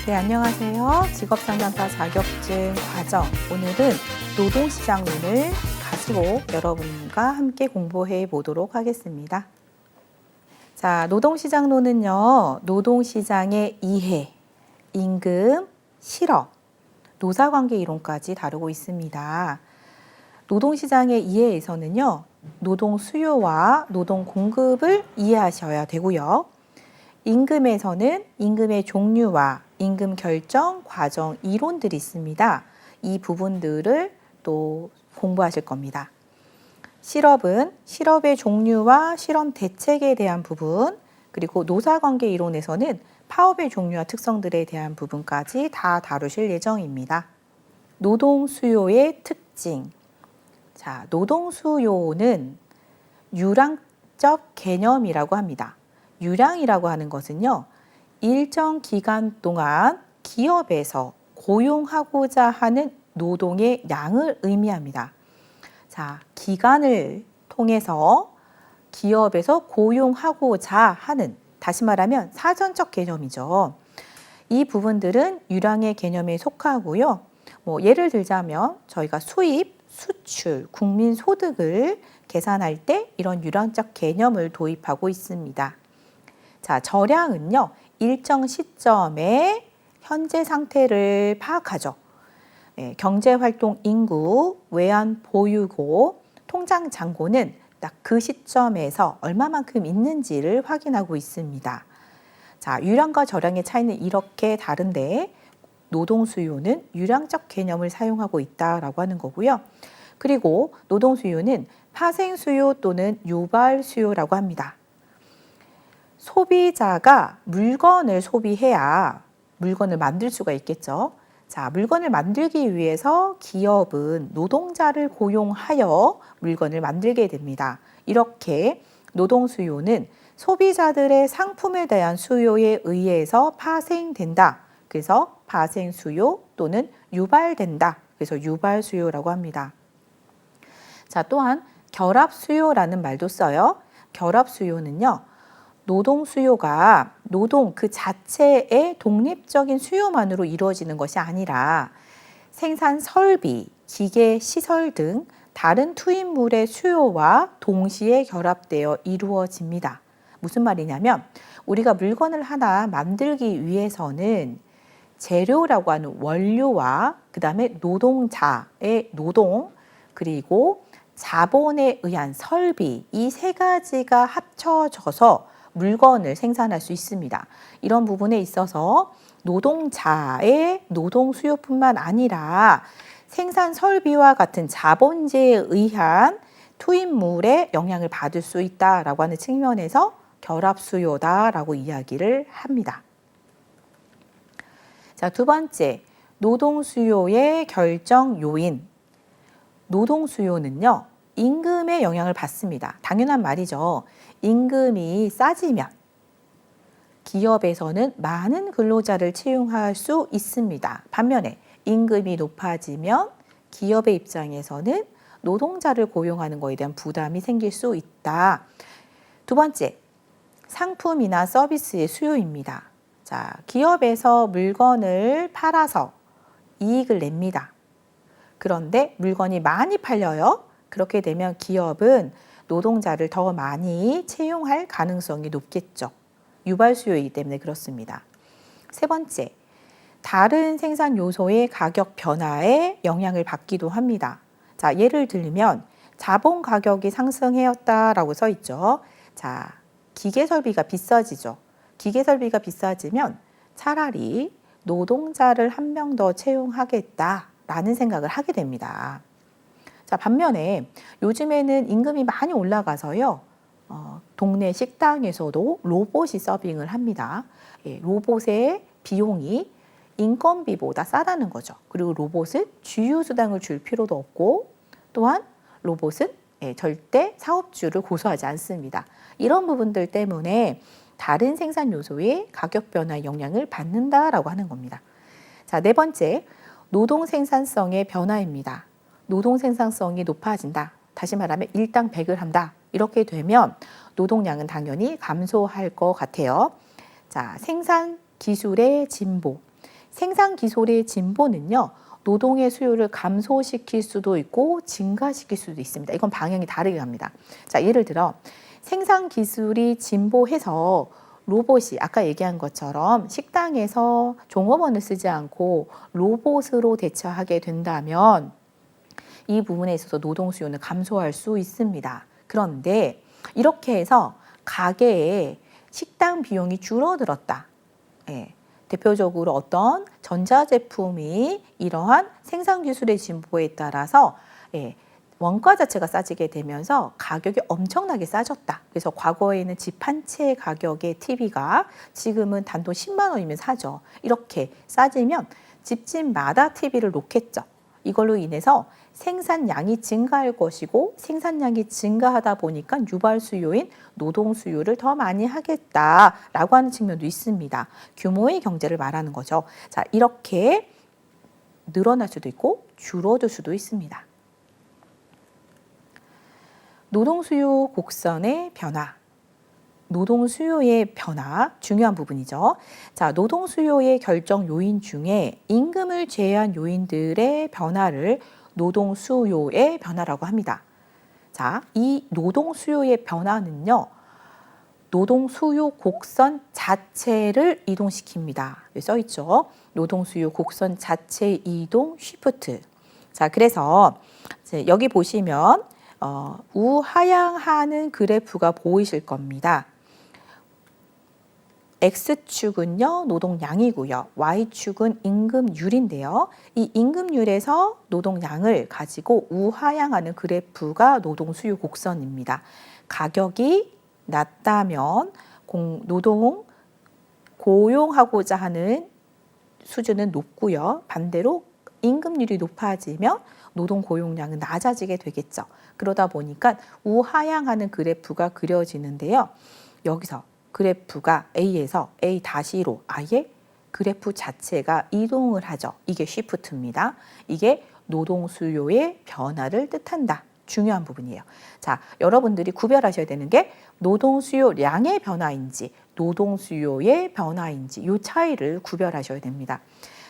네, 안녕하세요. 직업상담사 자격증 과정. 오늘은 노동시장론을 가지고 여러분과 함께 공부해 보도록 하겠습니다. 자, 노동시장론은요, 노동시장의 이해, 임금, 실업, 노사관계 이론까지 다루고 있습니다. 노동시장의 이해에서는요, 노동 수요와 노동 공급을 이해하셔야 되고요. 임금에서는 임금의 종류와 임금 결정 과정 이론들이 있습니다. 이 부분들을 또 공부하실 겁니다. 실업은 실업의 종류와 실업 대책에 대한 부분, 그리고 노사관계 이론에서는 파업의 종류와 특성들에 대한 부분까지 다 다루실 예정입니다. 노동 수요의 특징. 자, 노동 수요는 유랑적 개념이라고 합니다. 유량이라고 하는 것은요, 일정 기간 동안 기업에서 고용하고자 하는 노동의 양을 의미합니다. 자, 기간을 통해서 기업에서 고용하고자 하는, 다시 말하면 사전적 개념이죠. 이 부분들은 유량의 개념에 속하고요. 예를 들자면 저희가 수입, 수출, 국민 소득을 계산할 때 이런 유량적 개념을 도입하고 있습니다. 자, 저량은요, 일정 시점에 현재 상태를 파악하죠. 경제활동 인구, 외환 보유고, 통장 잔고는 딱 그 시점에서 얼마만큼 있는지를 확인하고 있습니다. 자, 유량과 저량의 차이는 이렇게 다른데 노동 수요는 유량적 개념을 사용하고 있다라고 하는 거고요. 그리고 노동 수요는 파생 수요 또는 유발 수요라고 합니다. 소비자가 물건을 소비해야 물건을 만들 수가 있겠죠. 자, 물건을 만들기 위해서 기업은 노동자를 고용하여 물건을 만들게 됩니다. 이렇게 노동 수요는 소비자들의 상품에 대한 수요에 의해서 파생된다. 그래서 파생 수요 또는 유발된다. 그래서 유발 수요라고 합니다. 자, 또한 결합 수요라는 말도 써요. 결합 수요는요, 노동 수요가 노동 그 자체의 독립적인 수요만으로 이루어지는 것이 아니라 생산 설비, 기계, 시설 등 다른 투입물의 수요와 동시에 결합되어 이루어집니다. 무슨 말이냐면 우리가 물건을 하나 만들기 위해서는 재료라고 하는 원료와 그 다음에 노동자의 노동, 그리고 자본에 의한 설비, 이 세 가지가 합쳐져서 물건을 생산할 수 있습니다. 이런 부분에 있어서 노동자의 노동 수요뿐만 아니라 생산 설비와 같은 자본재에 의한 투입물에 영향을 받을 수 있다라고 하는 측면에서 결합 수요다라고 이야기를 합니다. 자, 두 번째, 노동 수요의 결정 요인. 노동 수요는요, 임금의 영향을 받습니다. 당연한 말이죠. 임금이 싸지면 기업에서는 많은 근로자를 채용할 수 있습니다. 반면에 임금이 높아지면 기업의 입장에서는 노동자를 고용하는 것에 대한 부담이 생길 수 있다. 두 번째, 상품이나 서비스의 수요입니다. 자, 기업에서 물건을 팔아서 이익을 냅니다. 그런데 물건이 많이 팔려요. 그렇게 되면 기업은 노동자를 더 많이 채용할 가능성이 높겠죠. 유발 수요이기 때문에 그렇습니다. 세 번째, 다른 생산 요소의 가격 변화에 영향을 받기도 합니다. 자, 예를 들면 자본 가격이 상승하였다라고 써 있죠. 자, 기계 설비가 비싸지죠. 기계 설비가 비싸지면 차라리 노동자를 한 명 더 채용하겠다라는 생각을 하게 됩니다. 자, 반면에 요즘에는 임금이 많이 올라가서요, 동네 식당에서도 로봇이 서빙을 합니다. 로봇의 비용이 인건비보다 싸다는 거죠. 그리고 로봇은 주유수당을 줄 필요도 없고, 또한 로봇은 절대 사업주를 고소하지 않습니다. 이런 부분들 때문에 다른 생산 요소의 가격 변화에 영향을 받는다라고 하는 겁니다. 자, 네 번째, 노동 생산성의 변화입니다. 노동 생산성이 높아진다. 다시 말하면 일당 100을 한다. 이렇게 되면 노동량은 당연히 감소할 것 같아요. 자, 생산 기술의 진보. 생산 기술의 진보는요, 노동의 수요를 감소시킬 수도 있고 증가시킬 수도 있습니다. 이건 방향이 다르게 갑니다. 자, 예를 들어 생산 기술이 진보해서 로봇이 아까 얘기한 것처럼 식당에서 종업원을 쓰지 않고 로봇으로 대처하게 된다면 이 부분에 있어서 노동 수요는 감소할 수 있습니다. 그런데 이렇게 해서 가게에 식당 비용이 줄어들었다. 예, 대표적으로 어떤 전자제품이 이러한 생산기술의 진보에 따라서 원가 자체가 싸지게 되면서 가격이 엄청나게 싸졌다. 그래서 과거에는 집 한 채 가격의 TV가 지금은 단돈 10만 원이면 사죠. 이렇게 싸지면 집집마다 TV를 놓겠죠. 이걸로 인해서 생산량이 증가할 것이고 생산량이 증가하다 보니까 유발 수요인 노동 수요를 더 많이 하겠다라고 하는 측면도 있습니다. 규모의 경제를 말하는 거죠. 자, 이렇게 늘어날 수도 있고 줄어들 수도 있습니다. 노동 수요 곡선의 변화. 노동 수요의 변화, 중요한 부분이죠. 자, 노동 수요의 결정 요인 중에 임금을 제외한 요인들의 변화를 노동 수요의 변화라고 합니다. 자, 이 노동 수요의 변화는요, 노동 수요 곡선 자체를 이동시킵니다. 여기 써 있죠. 노동 수요 곡선 자체 이동 쉬프트. 자, 그래서 여기 보시면 우하향하는 그래프가 보이실 겁니다. X축은요, 노동량이고요. Y축은 임금률인데요. 이 임금률에서 노동량을 가지고 우하향하는 그래프가 노동 수요 곡선입니다. 가격이 낮다면 노동 고용하고자 하는 수준은 높고요. 반대로 임금률이 높아지면 노동 고용량은 낮아지게 되겠죠. 그러다 보니까 우하향하는 그래프가 그려지는데요. 여기서 그래프가 A에서 A-로 아예 그래프 자체가 이동을 하죠. 이게 쉬프트입니다. 이게 노동 수요의 변화를 뜻한다. 중요한 부분이에요. 자, 여러분들이 구별하셔야 되는 게 노동 수요량의 변화인지 노동 수요의 변화인지 이 차이를 구별하셔야 됩니다.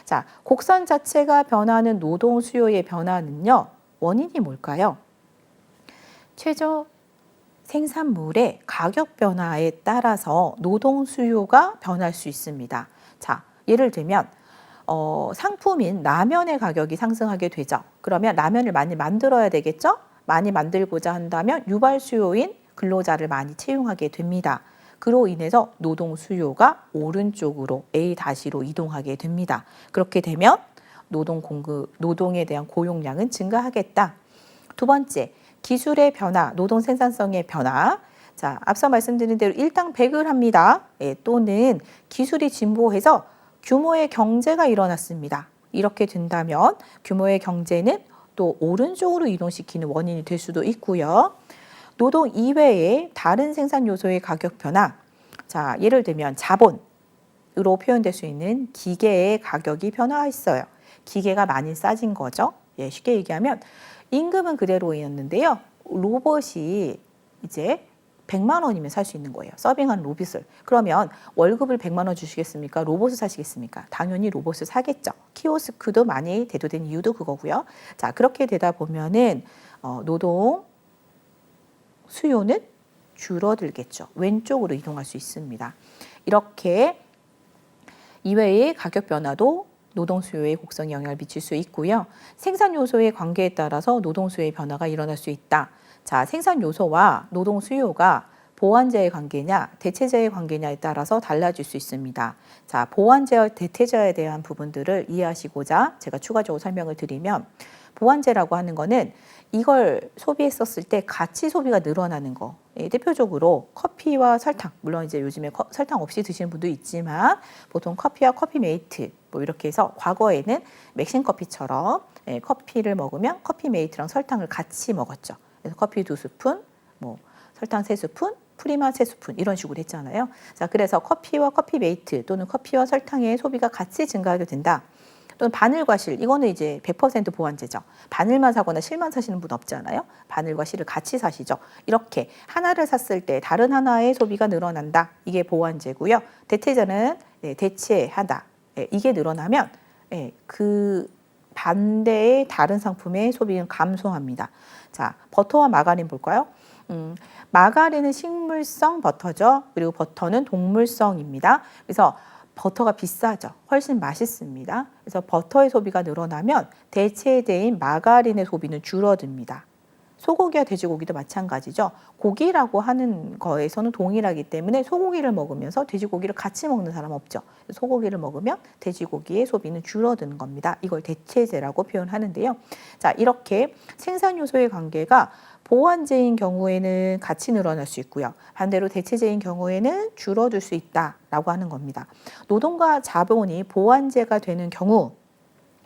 자, 곡선 자체가 변하는 노동 수요의 변화는요. 원인이 뭘까요? 최저 생산물의 가격 변화에 따라서 노동 수요가 변할 수 있습니다. 자, 예를 들면 상품인 라면의 가격이 상승하게 되죠. 그러면 라면을 많이 만들어야 되겠죠? 많이 만들고자 한다면 유발 수요인 근로자를 많이 채용하게 됩니다. 그로 인해서 노동 수요가 오른쪽으로 A-로 이동하게 됩니다. 그렇게 되면 노동에 대한 고용량은 증가하겠다. 두 번째, 기술의 변화, 노동 생산성의 변화. 자, 앞서 말씀드린 대로 일당 100을 합니다. 또는 기술이 진보해서 규모의 경제가 일어났습니다. 이렇게 된다면 규모의 경제는 또 오른쪽으로 이동시키는 원인이 될 수도 있고요. 노동 이외의 다른 생산 요소의 가격 변화. 자, 예를 들면 자본으로 표현될 수 있는 기계의 가격이 변화했어요. 기계가 많이 싸진 거죠. 쉽게 얘기하면 임금은 그대로였는데요. 로봇이 이제 100만 원이면 살 수 있는 거예요. 서빙한 로봇을. 그러면 월급을 100만 원 주시겠습니까? 로봇을 사시겠습니까? 당연히 로봇을 사겠죠. 키오스크도 많이 대두된 이유도 그거고요. 자, 그렇게 되다 보면은 노동 수요는 줄어들겠죠. 왼쪽으로 이동할 수 있습니다. 이렇게 이외의 가격 변화도 노동 수요의 곡선에 영향을 미칠 수 있고요. 생산 요소의 관계에 따라서 노동 수요의 변화가 일어날 수 있다. 자, 생산 요소와 노동 수요가 보완제의 관계냐, 대체제의 관계냐에 따라서 달라질 수 있습니다. 자, 보완제와 대체제에 대한 부분들을 이해하시고자 제가 추가적으로 설명을 드리면 보완제라고 하는 거는 이걸 소비했었을 때 같이 소비가 늘어나는 거. 대표적으로 커피와 설탕, 물론 이제 요즘에 설탕 없이 드시는 분도 있지만 보통 커피와 커피메이트 뭐 이렇게 해서 과거에는 맥심 커피처럼 커피를 먹으면 커피메이트랑 설탕을 같이 먹었죠. 그래서 커피 2스푼, 뭐 설탕 3스푼, 프리마 3스푼 이런 식으로 했잖아요. 자, 그래서 커피와 커피메이트 또는 커피와 설탕의 소비가 같이 증가하게 된다. 또는 바늘과 실, 이거는 이제 100% 보완제죠. 바늘만 사거나 실만 사시는 분 없잖아요. 바늘과 실을 같이 사시죠. 이렇게 하나를 샀을 때 다른 하나의 소비가 늘어난다. 이게 보완제고요. 대체제는 대체하다. 이게 늘어나면 그 반대의 다른 상품의 소비는 감소합니다. 자, 버터와 마가린 볼까요? 마가린은 식물성 버터죠. 그리고 버터는 동물성입니다. 그래서 버터가 비싸죠. 훨씬 맛있습니다. 그래서 버터의 소비가 늘어나면 대체제인 마가린의 소비는 줄어듭니다. 소고기와 돼지고기도 마찬가지죠. 고기라고 하는 거에서는 동일하기 때문에 소고기를 먹으면서 돼지고기를 같이 먹는 사람 없죠. 소고기를 먹으면 돼지고기의 소비는 줄어드는 겁니다. 이걸 대체제라고 표현하는데요. 자, 이렇게 생산 요소의 관계가 보완제인 경우에는 같이 늘어날 수 있고요. 반대로 대체제인 경우에는 줄어들 수 있다라고 하는 겁니다. 노동과 자본이 보완제가 되는 경우,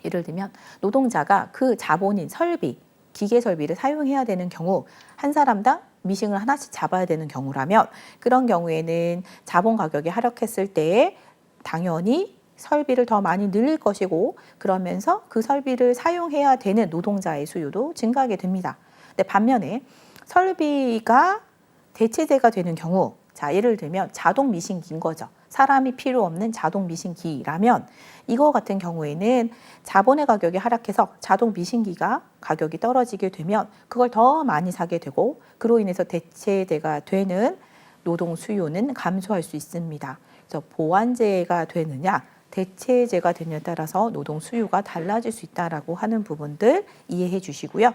예를 들면 노동자가 그 자본인 설비, 기계 설비를 사용해야 되는 경우 한 사람당 미싱을 하나씩 잡아야 되는 경우라면 그런 경우에는 자본 가격이 하락했을 때 당연히 설비를 더 많이 늘릴 것이고 그러면서 그 설비를 사용해야 되는 노동자의 수요도 증가하게 됩니다. 근데 반면에 설비가 대체제가 되는 경우, 자, 예를 들면 자동 미싱기인 거죠. 사람이 필요 없는 자동 미싱기라면 이거 같은 경우에는 자본의 가격이 하락해서 자동 미싱기가 가격이 떨어지게 되면 그걸 더 많이 사게 되고 그로 인해서 대체제가 되는 노동 수요는 감소할 수 있습니다. 그래서 보완제가 되느냐 대체제가 되느냐에 따라서 노동 수요가 달라질 수 있다라고 하는 부분들 이해해 주시고요.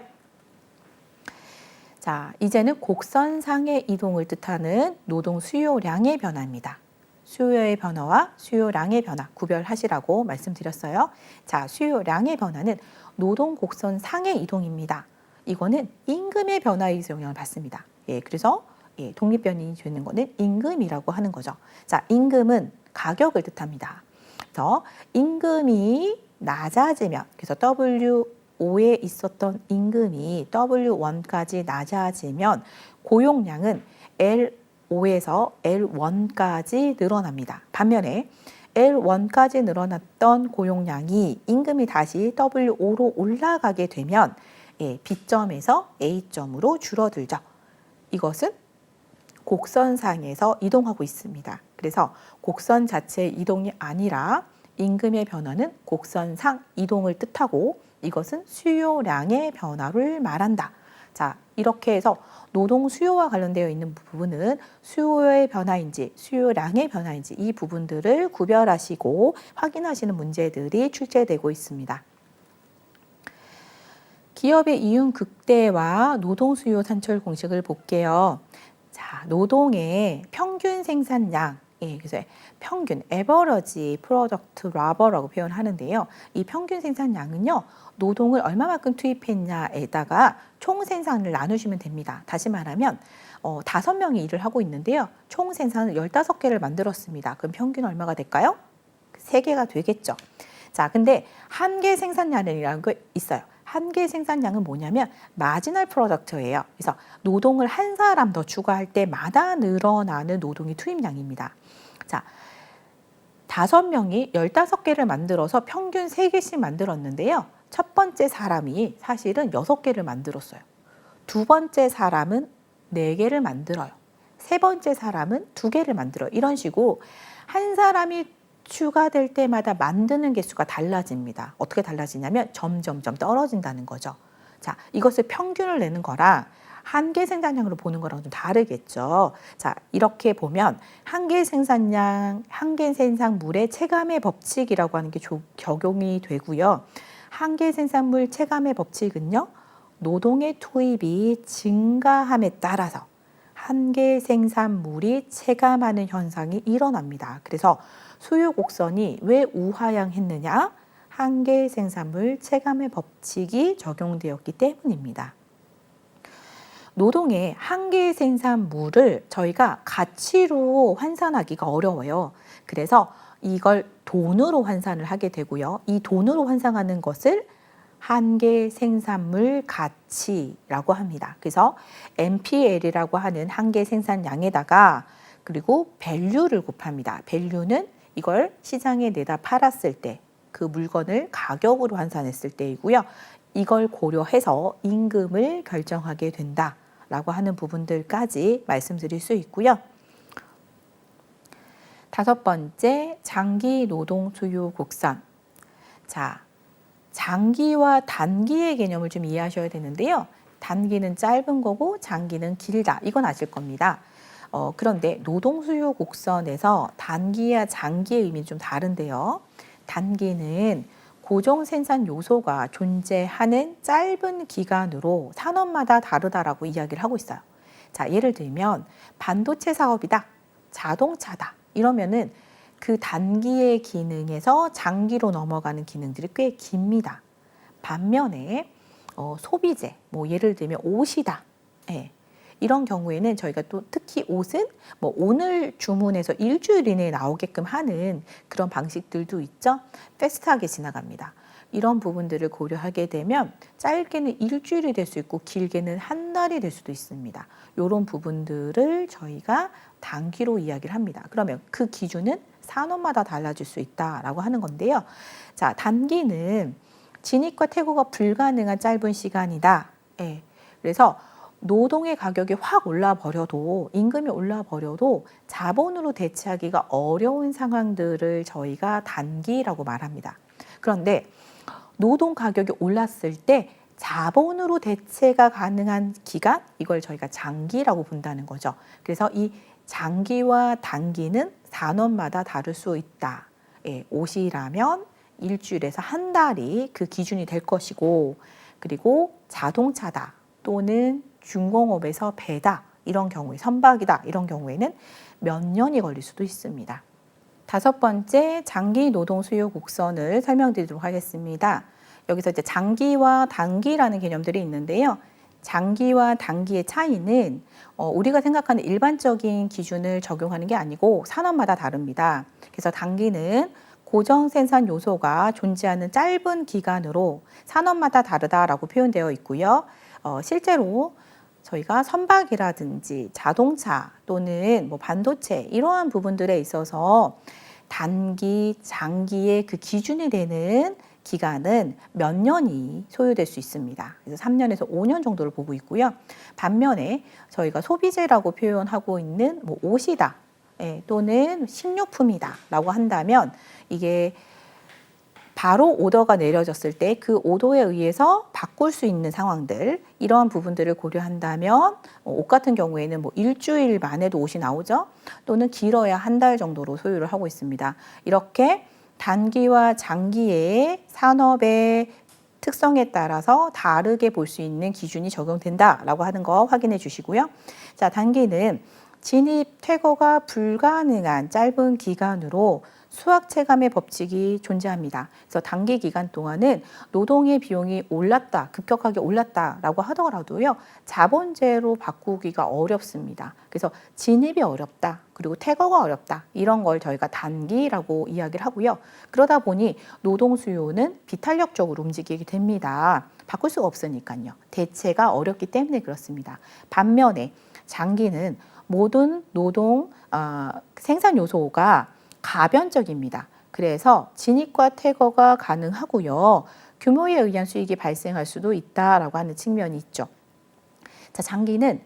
자, 이제는 곡선상의 이동을 뜻하는 노동 수요량의 변화입니다. 수요의 변화와 수요량의 변화 구별하시라고 말씀드렸어요. 자, 수요량의 변화는 노동 곡선 상의 이동입니다. 이거는 임금의 변화에 영향을 받습니다. 그래서 독립변이 되는 거는 임금이라고 하는 거죠. 자, 임금은 가격을 뜻합니다. 그래서 임금이 낮아지면, 그래서 W5에 있었던 임금이 W1까지 낮아지면 고용량은 L5에서 L1까지 늘어납니다. 반면에 L1까지 늘어났던 고용량이 임금이 다시 W5로 올라가게 되면 B점에서 A점으로 줄어들죠. 이것은 곡선상에서 이동하고 있습니다. 그래서 곡선 자체의 이동이 아니라 임금의 변화는 곡선상 이동을 뜻하고 이것은 수요량의 변화를 말한다. 자, 이렇게 해서 노동 수요와 관련되어 있는 부분은 수요의 변화인지 수요량의 변화인지 이 부분들을 구별하시고 확인하시는 문제들이 출제되고 있습니다. 기업의 이윤 극대화 노동 수요 산출 공식을 볼게요. 자, 노동의 평균 생산량, 그래서 평균, average product labor라고 표현하는데요. 이 평균 생산량은요, 노동을 얼마만큼 투입했냐에다가 총 생산을 나누시면 됩니다. 다시 말하면 5명이 일을 하고 있는데요. 총 생산을 15개를 만들었습니다. 그럼 평균 얼마가 될까요? 3개가 되겠죠. 자, 근데 한계 생산량이라는 거 있어요. 한계 생산량은 뭐냐면 마지널 프로덕트예요. 그래서 노동을 한 사람 더 추가할 때마다 늘어나는 노동의 투입량입니다. 자, 5명이 15개를 만들어서 평균 3개씩 만들었는데요. 첫 번째 사람이 사실은 6개를 만들었어요. 두 번째 사람은 4개를 만들어요. 세 번째 사람은 2개를 만들어요. 이런 식으로 한 사람이 추가될 때마다 만드는 개수가 달라집니다. 어떻게 달라지냐면 점점점 떨어진다는 거죠. 자, 이것을 평균을 내는 거랑 한계 생산량으로 보는 거랑 좀 다르겠죠. 자, 이렇게 보면 한계 생산량, 한계 생산물의 체감의 법칙이라고 하는 게 적용이 되고요. 한계 생산물 체감의 법칙은요, 노동의 투입이 증가함에 따라서 한계 생산물이 체감하는 현상이 일어납니다. 그래서 수요 곡선이 왜 우하향했느냐? 한계 생산물 체감의 법칙이 적용되었기 때문입니다. 노동의 한계 생산물을 저희가 가치로 환산하기가 어려워요. 그래서 이걸 돈으로 환산을 하게 되고요. 이 돈으로 환산하는 것을 한계 생산물 가치라고 합니다. 그래서 MPL이라고 하는 한계 생산량에다가 그리고 밸류를 곱합니다. 밸류는 이걸 시장에 내다 팔았을 때 그 물건을 가격으로 환산했을 때이고요. 이걸 고려해서 임금을 결정하게 된다라고 하는 부분들까지 말씀드릴 수 있고요. 5번째, 장기 노동 수요 곡선. 자, 장기와 단기의 개념을 좀 이해하셔야 되는데요. 단기는 짧은 거고 장기는 길다. 이건 아실 겁니다. 그런데 노동수요 곡선에서 단기와 장기의 의미는 좀 다른데요. 단기는 고정 생산 요소가 존재하는 짧은 기간으로 산업마다 다르다라고 이야기를 하고 있어요. 자, 예를 들면 반도체 사업이다, 자동차다 이러면은 그 단기의 기능에서 장기로 넘어가는 기능들이 꽤 깁니다. 반면에 소비재, 뭐 예를 들면 옷이다. 예. 이런 경우에는 저희가 또 특히 옷은 뭐 오늘 주문해서 일주일 이내에 나오게끔 하는 그런 방식들도 있죠. 패스트하게 지나갑니다. 이런 부분들을 고려하게 되면 짧게는 일주일이 될 수 있고 길게는 한 달이 될 수도 있습니다. 이런 부분들을 저희가 단기로 이야기를 합니다. 그러면 그 기준은 산업마다 달라질 수 있다라고 하는 건데요. 자, 단기는 진입과 퇴고가 불가능한 짧은 시간이다. 예. 그래서 노동의 가격이 확 올라버려도 임금이 올라버려도 자본으로 대체하기가 어려운 상황들을 저희가 단기라고 말합니다. 그런데 노동 가격이 올랐을 때 자본으로 대체가 가능한 기간, 이걸 저희가 장기라고 본다는 거죠. 그래서 이 장기와 단기는 산업마다 다를 수 있다. 예, 옷이라면 일주일에서 한 달이 그 기준이 될 것이고, 그리고 자동차다 또는 중공업에서 배다 이런 경우에 선박이다 이런 경우에는 몇 년이 걸릴 수도 있습니다. 다섯 번째, 장기 노동 수요 곡선을 설명드리도록 하겠습니다. 여기서 이제 장기와 단기라는 개념들이 있는데요. 장기와 단기의 차이는 우리가 생각하는 일반적인 기준을 적용하는 게 아니고 산업마다 다릅니다. 그래서 단기는 고정 생산 요소가 존재하는 짧은 기간으로 산업마다 다르다라고 표현되어 있고요. 실제로 저희가 선박이라든지 자동차 또는 뭐 반도체 이러한 부분들에 있어서 단기, 장기의 그 기준이 되는 기간은 몇 년이 소요될 수 있습니다. 그래서 3년에서 5년 정도를 보고 있고요. 반면에 저희가 소비재라고 표현하고 있는 뭐 옷이다, 예, 또는 식료품이다라고 한다면 이게 바로 오더가 내려졌을 때 그 오더에 의해서 바꿀 수 있는 상황들, 이러한 부분들을 고려한다면 옷 같은 경우에는 뭐 일주일 만에도 옷이 나오죠. 또는 길어야 한 달 정도로 소요를 하고 있습니다. 이렇게 단기와 장기의 산업의 특성에 따라서 다르게 볼 수 있는 기준이 적용된다라고 하는 거 확인해 주시고요. 자, 단기는 진입, 퇴거가 불가능한 짧은 기간으로 수학 체감의 법칙이 존재합니다. 그래서 단기 기간 동안은 노동의 비용이 올랐다, 급격하게 올랐다라고 하더라도요, 자본재로 바꾸기가 어렵습니다. 그래서 진입이 어렵다, 그리고 퇴거가 어렵다, 이런 걸 저희가 단기라고 이야기를 하고요. 그러다 보니 노동 수요는 비탄력적으로 움직이게 됩니다. 바꿀 수가 없으니까요. 대체가 어렵기 때문에 그렇습니다. 반면에 장기는 모든 노동 생산 요소가 가변적입니다. 그래서 진입과 퇴거가 가능하고요. 규모에 의한 수익이 발생할 수도 있다라고 하는 측면이 있죠. 자, 장기는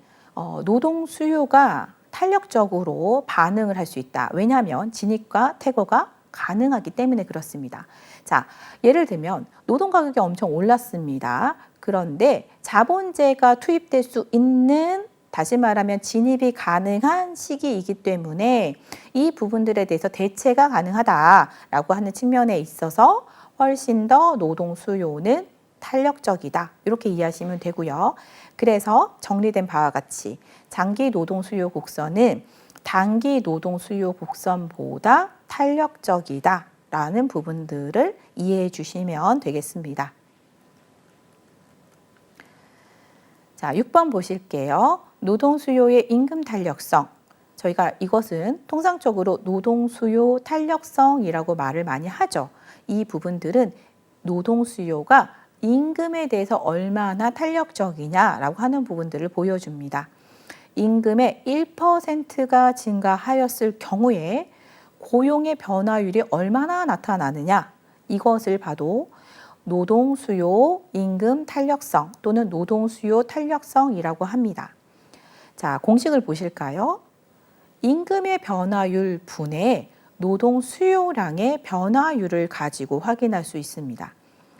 노동 수요가 탄력적으로 반응을 할 수 있다. 왜냐하면 진입과 퇴거가 가능하기 때문에 그렇습니다. 자, 예를 들면 노동 가격이 엄청 올랐습니다. 그런데 자본재가 투입될 수 있는, 다시 말하면 진입이 가능한 시기이기 때문에 이 부분들에 대해서 대체가 가능하다라고 하는 측면에 있어서 훨씬 더 노동 수요는 탄력적이다, 이렇게 이해하시면 되고요. 그래서 정리된 바와 같이 장기 노동 수요 곡선은 단기 노동 수요 곡선보다 탄력적이다라는 부분들을 이해해 주시면 되겠습니다. 자, 6번 보실게요. 노동 수요의 임금 탄력성. 저희가 이것은 통상적으로 노동 수요 탄력성이라고 말을 많이 하죠. 이 부분들은 노동 수요가 임금에 대해서 얼마나 탄력적이냐라고 하는 부분들을 보여줍니다. 임금의 1%가 증가하였을 경우에 고용의 변화율이 얼마나 나타나느냐, 이것을 봐도 노동 수요 임금 탄력성 또는 노동 수요 탄력성이라고 합니다. 자, 공식을 보실까요? 임금의 변화율 분의 노동 수요량의 변화율을 가지고 확인할 수 있습니다.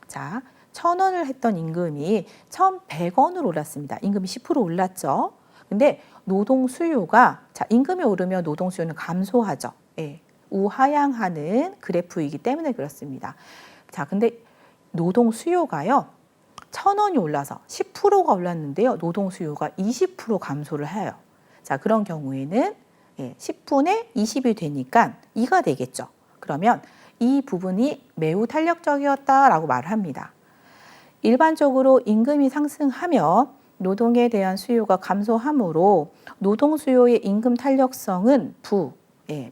자, 1,000원을 했던 임금이 1,100원으로 올랐습니다. 임금이 10% 올랐죠. 근데 노동 수요가, 자, 임금이 오르면 노동 수요는 감소하죠. 예, 우하향하는 그래프이기 때문에 그렇습니다. 자, 근데 노동 수요가요, 1,000원이 올라서 10%가 올랐는데요. 노동 수요가 20% 감소를 해요. 자, 그런 경우에는 10분의 20이 되니까 2가 되겠죠. 그러면 이 부분이 매우 탄력적이었다라고 말을 합니다. 일반적으로 임금이 상승하며 노동에 대한 수요가 감소하므로 노동 수요의 임금 탄력성은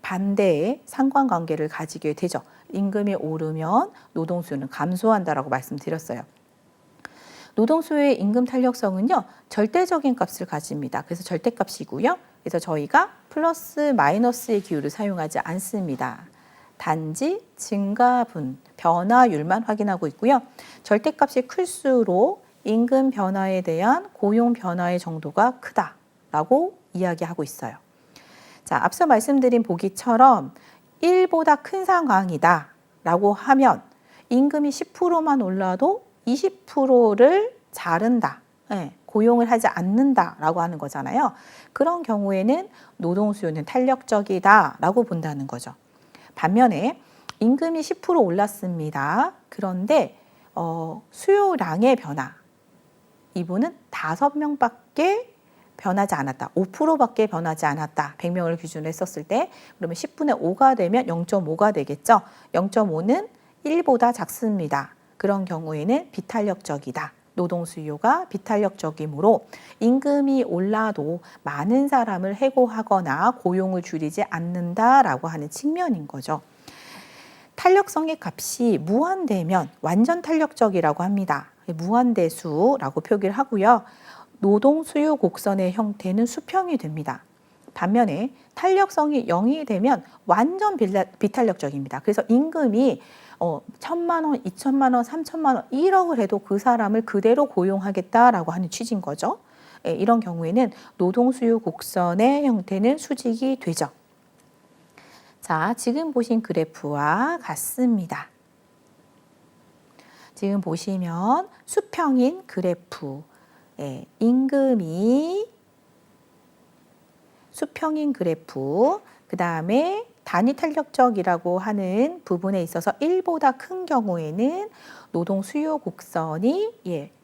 반대의 상관관계를 가지게 되죠. 임금이 오르면 노동 수요는 감소한다라고 말씀드렸어요. 노동 수요의 임금 탄력성은요, 절대적인 값을 가집니다. 그래서 절대값이고요. 그래서 저희가 플러스 마이너스의 기호를 사용하지 않습니다. 단지 증가분, 변화율만 확인하고 있고요. 절대값이 클수록 임금 변화에 대한 고용 변화의 정도가 크다라고 이야기하고 있어요. 자, 앞서 말씀드린 보기처럼 1보다 큰 상황이다 라고 하면 임금이 10%만 올라도 20%를 자른다, 고용을 하지 않는다라고 하는 거잖아요. 그런 경우에는 노동 수요는 탄력적이다라고 본다는 거죠. 반면에 임금이 10% 올랐습니다. 그런데 수요량의 변화, 이분은 5명밖에 변하지 않았다. 5%밖에 변하지 않았다. 100명을 기준으로 했었을 때 그러면 10분의 5가 되면 0.5가 되겠죠. 0.5는 1보다 작습니다. 그런 경우에는 비탄력적이다. 노동 수요가 비탄력적이므로 임금이 올라도 많은 사람을 해고하거나 고용을 줄이지 않는다라고 하는 측면인 거죠. 탄력성의 값이 무한대면 완전 탄력적이라고 합니다. 무한대수라고 표기를 하고요. 노동 수요 곡선의 형태는 수평이 됩니다. 반면에 탄력성이 0이 되면 완전 비탄력적입니다. 그래서 임금이 1,000만 원, 2,000만 원, 3,000만 원, 1억을 해도 그 사람을 그대로 고용하겠다라고 하는 취지인 거죠. 이런 경우에는 노동 수요 곡선의 형태는 수직이 되죠. 자, 지금 보신 그래프와 같습니다. 지금 보시면 수평인 그래프, 임금이 수평인 그래프, 그 다음에 단위 탄력적이라고 하는 부분에 있어서 1보다 큰 경우에는 노동 수요 곡선이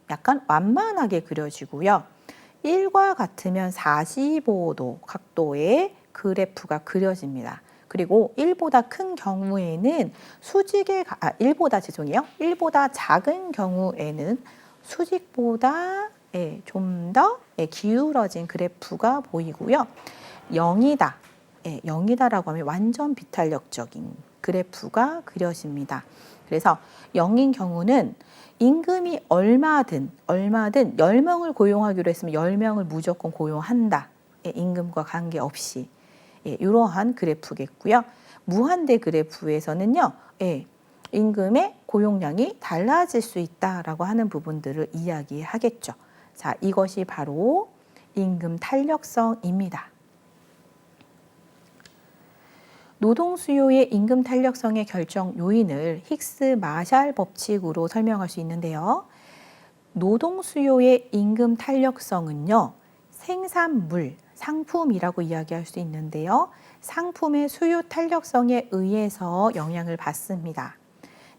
약간 완만하게 그려지고요. 1과 같으면 45도 각도의 그래프가 그려집니다. 그리고 1보다 큰 경우에는 1보다 작은 경우에는 수직보다 좀 더 기울어진 그래프가 보이고요. 0이다라고 하면 완전 비탄력적인 그래프가 그려집니다. 그래서 0인 경우는 임금이 얼마든 10명을 고용하기로 했으면 10명을 무조건 고용한다. 임금과 관계없이. 이러한 그래프겠고요. 무한대 그래프에서는요. 임금의 고용량이 달라질 수 있다라고 하는 부분들을 이야기하겠죠. 자, 이것이 바로 임금 탄력성입니다. 노동 수요의 임금 탄력성의 결정 요인을 힉스 마샬 법칙으로 설명할 수 있는데요. 노동 수요의 임금 탄력성은요, 생산물, 상품이라고 이야기할 수 있는데요. 상품의 수요 탄력성에 의해서 영향을 받습니다.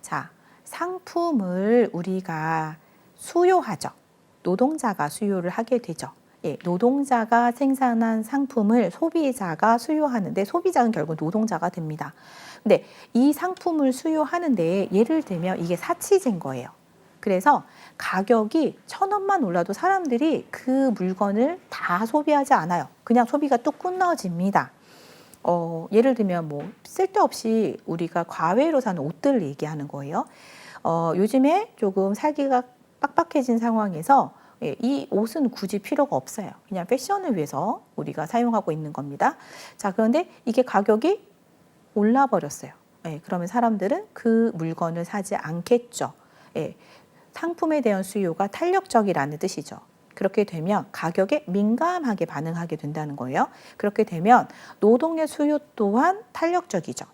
자, 상품을 우리가 수요하죠. 노동자가 수요를 하게 되죠. 노동자가 생산한 상품을 소비자가 수요하는데 소비자는 결국 노동자가 됩니다. 근데 이 상품을 수요하는데 예를 들면 이게 사치제인 거예요. 그래서 가격이 1,000원만 올라도 사람들이 그 물건을 다 소비하지 않아요. 그냥 소비가 뚝 끊어집니다. 예를 들면 뭐 쓸데없이 우리가 과외로 사는 옷들을 얘기하는 거예요. 요즘에 조금 살기가 빡빡해진 상황에서 이 옷은 굳이 필요가 없어요. 그냥 패션을 위해서 우리가 사용하고 있는 겁니다. 자, 그런데 이게 가격이 올라버렸어요. 그러면 사람들은 그 물건을 사지 않겠죠. 상품에 대한 수요가 탄력적이라는 뜻이죠. 그렇게 되면 가격에 민감하게 반응하게 된다는 거예요. 그렇게 되면 노동의 수요 또한 탄력적이죠.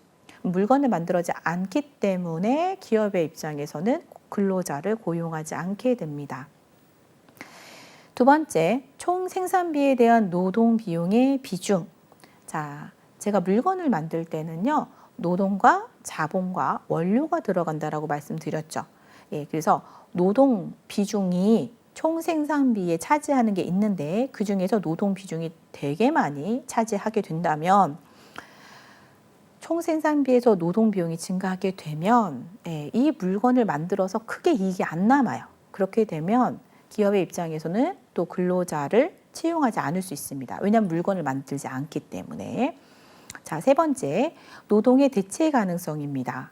물건을 만들어지 않기 때문에 기업의 입장에서는 근로자를 고용하지 않게 됩니다. 두 번째, 총 생산비에 대한 노동 비용의 비중. 자, 제가 물건을 만들 때는요, 노동과 자본과 원료가 들어간다라고 말씀드렸죠. 예, 그래서 노동 비중이 총 생산비에 차지하는 게 있는데 그 중에서 노동 비중이 되게 많이 차지하게 된다면 총 생산비에서 노동 비용이 증가하게 되면 이 물건을 만들어서 크게 이익이 안 남아요. 그렇게 되면 기업의 입장에서는 또 근로자를 채용하지 않을 수 있습니다. 왜냐하면 물건을 만들지 않기 때문에. 자, 세 번째, 노동의 대체 가능성입니다.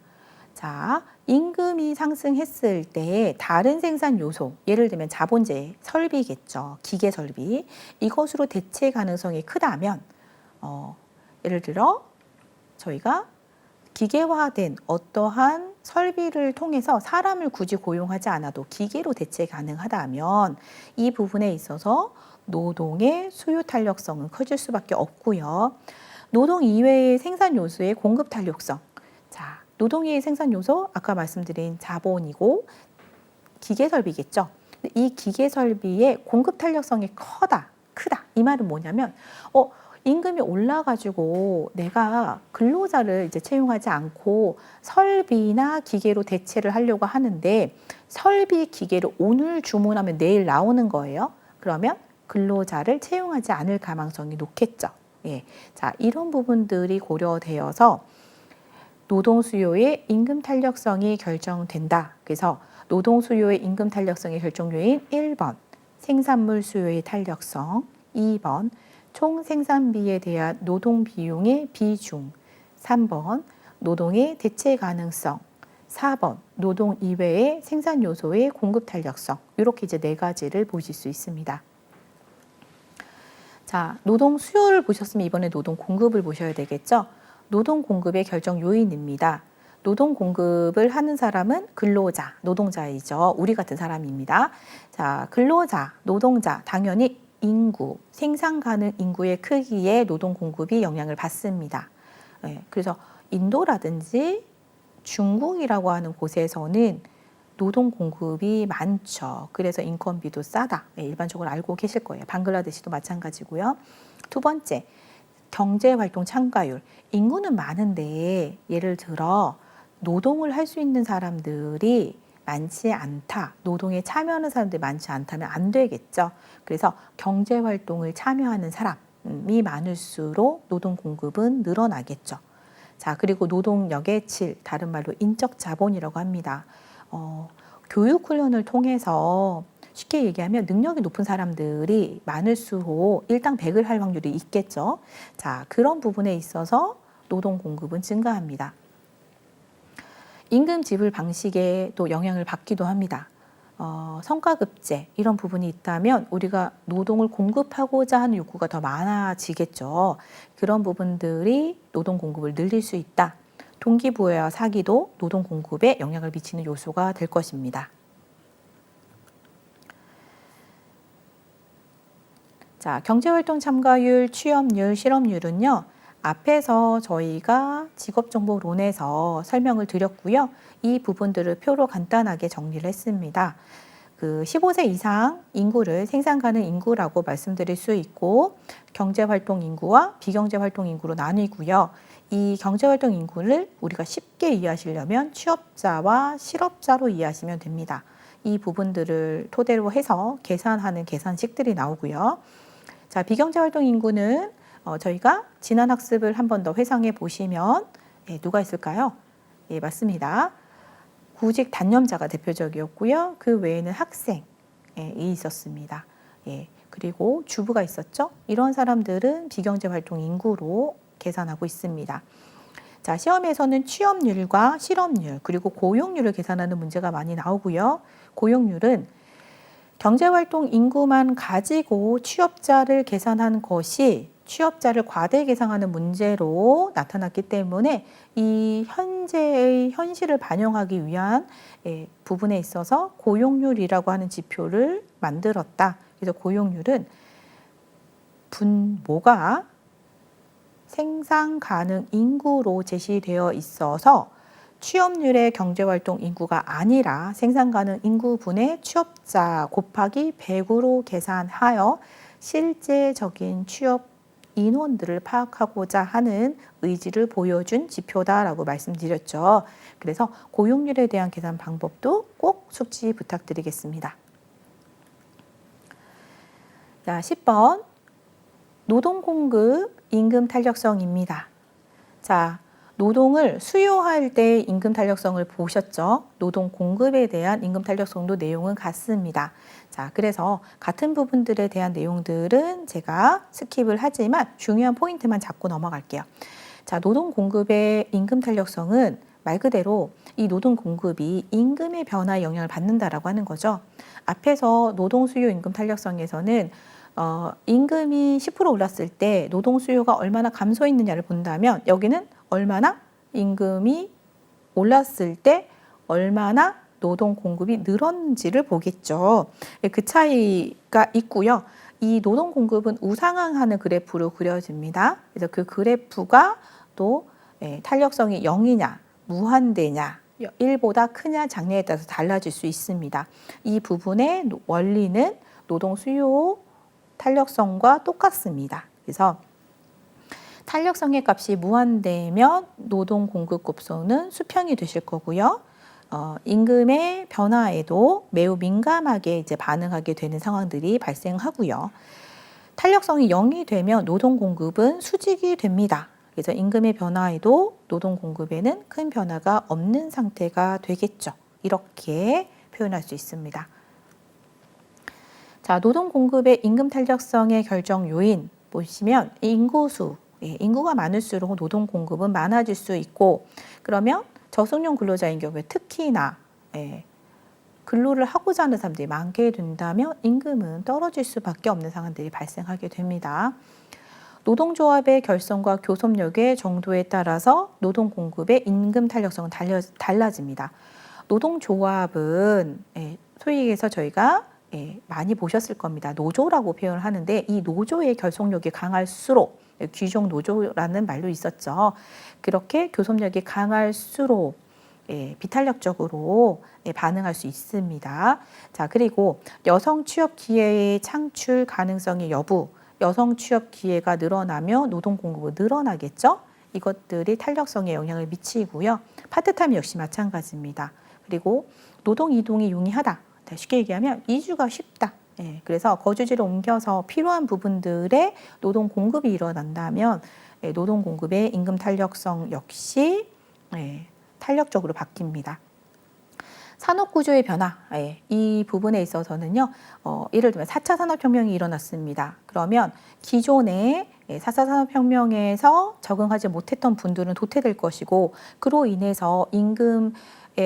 자, 임금이 상승했을 때 다른 생산 요소, 예를 들면 자본재, 설비겠죠. 기계 설비. 이것으로 대체 가능성이 크다면 예를 들어 저희가 기계화된 어떠한 설비를 통해서 사람을 굳이 고용하지 않아도 기계로 대체 가능하다면 이 부분에 있어서 노동의 수요 탄력성은 커질 수밖에 없고요. 노동 이외의 생산 요소의 공급 탄력성. 자, 노동 이외의 생산 요소 아까 말씀드린 자본이고 기계 설비겠죠. 이 기계 설비의 공급 탄력성이 크다. 이 말은 뭐냐면 임금이 올라가지고 내가 근로자를 이제 채용하지 않고 설비나 기계로 대체를 하려고 하는데 설비 기계를 오늘 주문하면 내일 나오는 거예요. 그러면 근로자를 채용하지 않을 가능성이 높겠죠. 예. 자, 이런 부분들이 고려되어서 노동 수요의 임금 탄력성이 결정된다. 그래서 노동 수요의 임금 탄력성의 결정 요인 1번 생산물 수요의 탄력성, 2번 총 생산비에 대한 노동 비용의 비중, 3번 노동의 대체 가능성, 4번 노동 이외의 생산 요소의 공급 탄력성. 이렇게 이제 네 가지를 보실 수 있습니다. 자, 노동 수요를 보셨으면 이번에 노동 공급을 보셔야 되겠죠. 노동 공급의 결정 요인입니다. 노동 공급을 하는 사람은 근로자, 노동자이죠. 우리 같은 사람입니다. 자, 근로자, 노동자, 당연히 인구, 생산 가능 인구의 크기에 노동 공급이 영향을 받습니다. 네, 그래서 인도라든지 중국이라고 하는 곳에서는 노동 공급이 많죠. 그래서 인건비도 싸다. 네, 일반적으로 알고 계실 거예요. 방글라데시도 마찬가지고요. 두 번째, 경제활동 참가율. 인구는 많은데 예를 들어 노동을 할 수 있는 사람들이 많지 않다. 노동에 참여하는 사람들이 많지 않다면 안 되겠죠. 그래서 경제활동을 참여하는 사람이 많을수록 노동 공급은 늘어나겠죠. 자, 그리고 노동력의 질, 다른 말로 인적 자본이라고 합니다. 교육 훈련을 통해서 쉽게 얘기하면 능력이 높은 사람들이 많을수록 일당 100을 할 확률이 있겠죠. 자, 그런 부분에 있어서 노동 공급은 증가합니다. 임금 지불 방식에 또 영향을 받기도 합니다. 성과급제 이런 부분이 있다면 우리가 노동을 공급하고자 하는 욕구가 더 많아지겠죠. 그런 부분들이 노동 공급을 늘릴 수 있다. 동기부여와 사기도 노동 공급에 영향을 미치는 요소가 될 것입니다. 자, 경제활동 참가율, 취업률, 실업률은요. 앞에서 저희가 직업정보론에서 설명을 드렸고요. 이 부분들을 표로 간단하게 정리를 했습니다. 그 15세 이상 인구를 생산 가능 인구라고 말씀드릴 수 있고 경제활동 인구와 비경제활동 인구로 나뉘고요. 이 경제활동 인구를 우리가 쉽게 이해하시려면 취업자와 실업자로 이해하시면 됩니다. 이 부분들을 토대로 해서 계산하는 계산식들이 나오고요. 자, 비경제활동 인구는 저희가 지난 학습을 한 번 더 회상해 보시면 누가 있을까요? 예, 맞습니다. 구직 단념자가 대표적이었고요. 그 외에는 학생이 있었습니다. 예, 그리고 주부가 있었죠. 이런 사람들은 비경제활동 인구로 계산하고 있습니다. 자, 시험에서는 취업률과 실업률 그리고 고용률을 계산하는 문제가 많이 나오고요. 고용률은 경제활동 인구만 가지고 취업자를 계산한 것이 취업자를 과대 계산하는 문제로 나타났기 때문에 이 현재의 현실을 반영하기 위한 부분에 있어서 고용률이라고 하는 지표를 만들었다. 그래서 고용률은 분모가 생산 가능 인구로 제시되어 있어서 취업률의 경제활동 인구가 아니라 생산 가능 인구분의 취업자 곱하기 100으로 계산하여 실제적인 취업 인원들을 파악하고자 하는 의지를 보여준 지표다라고 말씀드렸죠. 그래서 고용률에 대한 계산 방법도 꼭 숙지 부탁드리겠습니다. 자, 10번 노동 공급 임금 탄력성입니다. 자, 노동을 수요할 때 임금 탄력성을 보셨죠? 노동 공급에 대한 임금 탄력성도 내용은 같습니다. 자, 그래서 같은 부분들에 대한 내용들은 제가 스킵을 하지만 중요한 포인트만 잡고 넘어갈게요. 자, 노동 공급의 임금 탄력성은 말 그대로 이 노동 공급이 임금의 변화에 영향을 받는다라고 하는 거죠. 앞에서 노동 수요 임금 탄력성에서는 임금이 10% 올랐을 때 노동 수요가 얼마나 감소했느냐를 본다면 여기는 얼마나 임금이 올랐을 때 얼마나 노동 공급이 늘었는지를 보겠죠. 그 차이가 있고요. 이 노동 공급은 우상향하는 그래프로 그려집니다. 그래서 그 그래프가 또 탄력성이 0이냐, 무한대냐, 1보다 크냐, 작냐에 따라서 달라질 수 있습니다. 이 부분의 원리는 노동 수요 탄력성과 똑같습니다. 그래서 탄력성의 값이 무한대면 노동 공급 곱소는 수평이 되실 거고요. 임금의 변화에도 매우 민감하게 이제 반응하게 되는 상황들이 발생하고요. 탄력성이 0이 되면 노동 공급은 수직이 됩니다. 그래서 임금의 변화에도 노동 공급에는 큰 변화가 없는 상태가 되겠죠. 이렇게 표현할 수 있습니다. 자, 노동 공급의 임금 탄력성의 결정 요인 보시면 인구수, 인구가 많을수록 노동 공급은 많아질 수 있고 그러면 저숙련 근로자인 경우에 특히나 근로를 하고자 하는 사람들이 많게 된다면 임금은 떨어질 수밖에 없는 상황들이 발생하게 됩니다. 노동조합의 결성과 교섭력의 정도에 따라서 노동 공급의 임금 탄력성은 달라집니다. 노동조합은 소위 얘기해서 저희가 많이 보셨을 겁니다. 노조라고 표현을 하는데 이 노조의 결속력이 강할수록 귀족 노조라는 말도 있었죠. 그렇게 교섭력이 강할수록 비탄력적으로 반응할 수 있습니다. 자, 그리고 여성 취업 기회의 창출 가능성의 여부, 여성 취업 기회가 늘어나면 노동 공급은 늘어나겠죠. 이것들이 탄력성에 영향을 미치고요. 파트타임 역시 마찬가지입니다. 그리고 노동 이동이 용이하다. 쉽게 얘기하면 이주가 쉽다. 그래서 거주지를 옮겨서 필요한 부분들의 노동 공급이 일어난다면 노동 공급의 임금 탄력성 역시 탄력적으로 바뀝니다. 산업구조의 변화, 이 부분에 있어서는요. 예를 들면 4차 산업혁명이 일어났습니다. 그러면 기존에 4차 산업혁명에서 적응하지 못했던 분들은 도태될 것이고 그로 인해서 임금의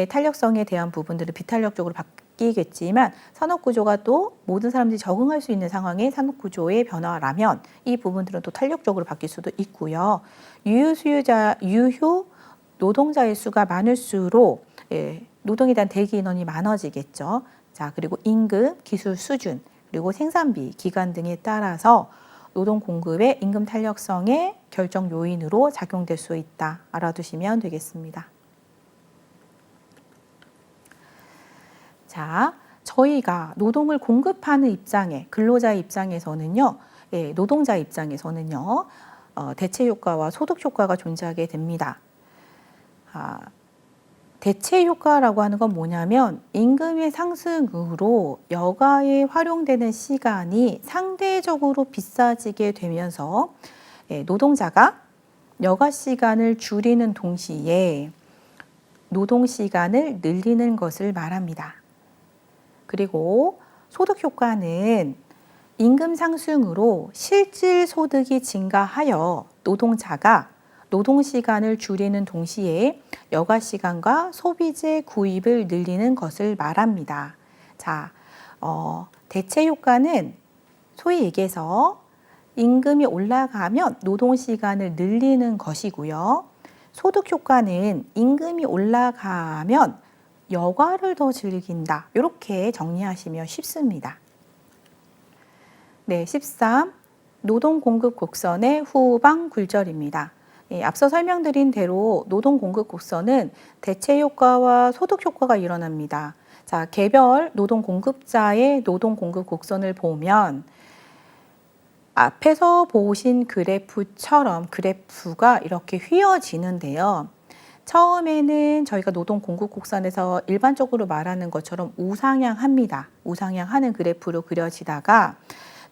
탄력성에 대한 부분들은 비탄력적으로 바뀌겠지만 산업구조가 또 모든 사람들이 적응할 수 있는 상황의 산업구조의 변화라면 이 부분들은 또 탄력적으로 바뀔 수도 있고요. 유효 노동자의 수가 많을수록 노동에 대한 대기 인원이 많아지겠죠. 자, 그리고 임금, 기술 수준, 그리고 생산비, 기간 등에 따라서 노동 공급의 임금 탄력성의 결정 요인으로 작용될 수 있다. 알아두시면 되겠습니다. 자, 저희가 노동을 공급하는 입장에 근로자 입장에서는요, 노동자 입장에서는요, 대체 효과와 소득 효과가 존재하게 됩니다. 대체 효과라고 하는 건 뭐냐면 임금의 상승으로 여가에 활용되는 시간이 상대적으로 비싸지게 되면서 노동자가 여가 시간을 줄이는 동시에 노동 시간을 늘리는 것을 말합니다. 그리고 소득 효과는 임금 상승으로 실질 소득이 증가하여 노동자가 노동 시간을 줄이는 동시에 여가 시간과 소비재 구입을 늘리는 것을 말합니다. 자, 대체 효과는 소위 얘기해서 임금이 올라가면 노동 시간을 늘리는 것이고요. 소득 효과는 임금이 올라가면 여가를 더 즐긴다. 이렇게 정리하시면 쉽습니다. 네, 13. 노동 공급 곡선의 후방 굴절입니다. 앞서 설명드린 대로 노동 공급 곡선은 대체 효과와 소득 효과가 일어납니다. 자, 개별 노동 공급자의 노동 공급 곡선을 보면 앞에서 보신 그래프처럼 그래프가 이렇게 휘어지는데요. 처음에는 저희가 노동 공급 곡선에서 일반적으로 말하는 것처럼 우상향합니다. 우상향하는 그래프로 그려지다가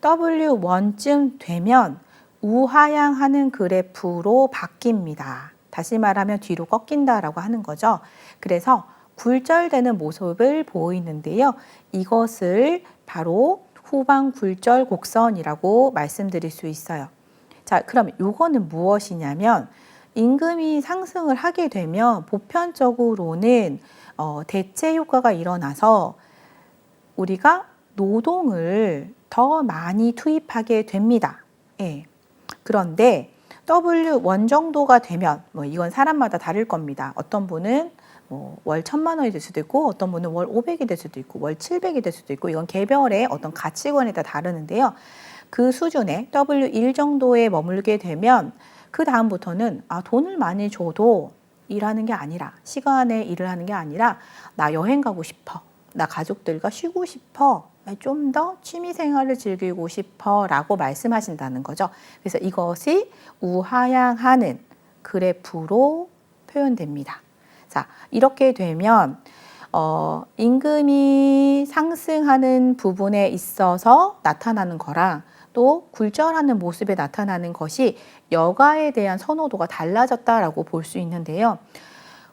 W1쯤 되면 우하향하는 그래프로 바뀝니다. 다시 말하면 뒤로 꺾인다라고 하는 거죠. 그래서 굴절되는 모습을 보이는데요. 이것을 바로 후방 굴절 곡선이라고 말씀드릴 수 있어요. 자, 그럼 이거는 무엇이냐면 임금이 상승을 하게 되면 보편적으로는 대체 효과가 일어나서 우리가 노동을 더 많이 투입하게 됩니다. 예. 그런데 W1 정도가 되면 이건 사람마다 다를 겁니다. 어떤 분은 월 1,000만 원이 될 수도 있고 어떤 분은 월 500이 될 수도 있고 월 700이 될 수도 있고 이건 개별의 어떤 가치관에 따라 다르는데요. 그 수준에 W1 정도에 머물게 되면 그 다음부터는 돈을 많이 줘도 일하는 게 아니라 시간에 일을 하는 게 아니라 나 여행 가고 싶어. 나 가족들과 쉬고 싶어. 좀 더 취미 생활을 즐기고 싶어 라고 말씀하신다는 거죠. 그래서 이것이 우하향하는 그래프로 표현됩니다. 자, 이렇게 되면 임금이 상승하는 부분에 있어서 나타나는 거랑 또 굴절하는 모습에 나타나는 것이 여가에 대한 선호도가 달라졌다라고 볼 수 있는데요.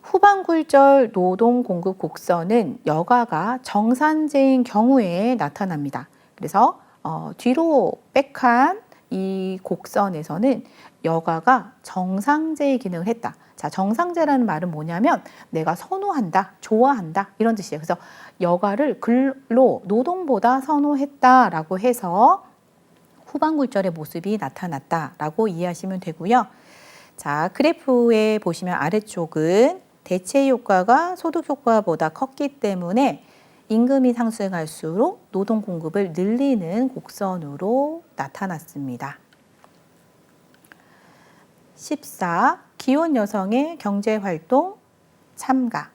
후방 굴절 노동 공급 곡선은 여가가 정산제인 경우에 나타납니다. 그래서 뒤로 백한 이 곡선에서는 여가가 정상제의 기능을 했다. 자, 정상제라는 말은 뭐냐면 내가 선호한다, 좋아한다 이런 뜻이에요. 그래서 여가를 근로, 노동보다 선호했다라고 해서 후방 굴절의 모습이 나타났다라고 이해하시면 되고요. 자, 그래프에 보시면 아래쪽은 대체 효과가 소득 효과보다 컸기 때문에 임금이 상승할수록 노동 공급을 늘리는 곡선으로 나타났습니다. 14. 기혼 여성의 경제활동 참가.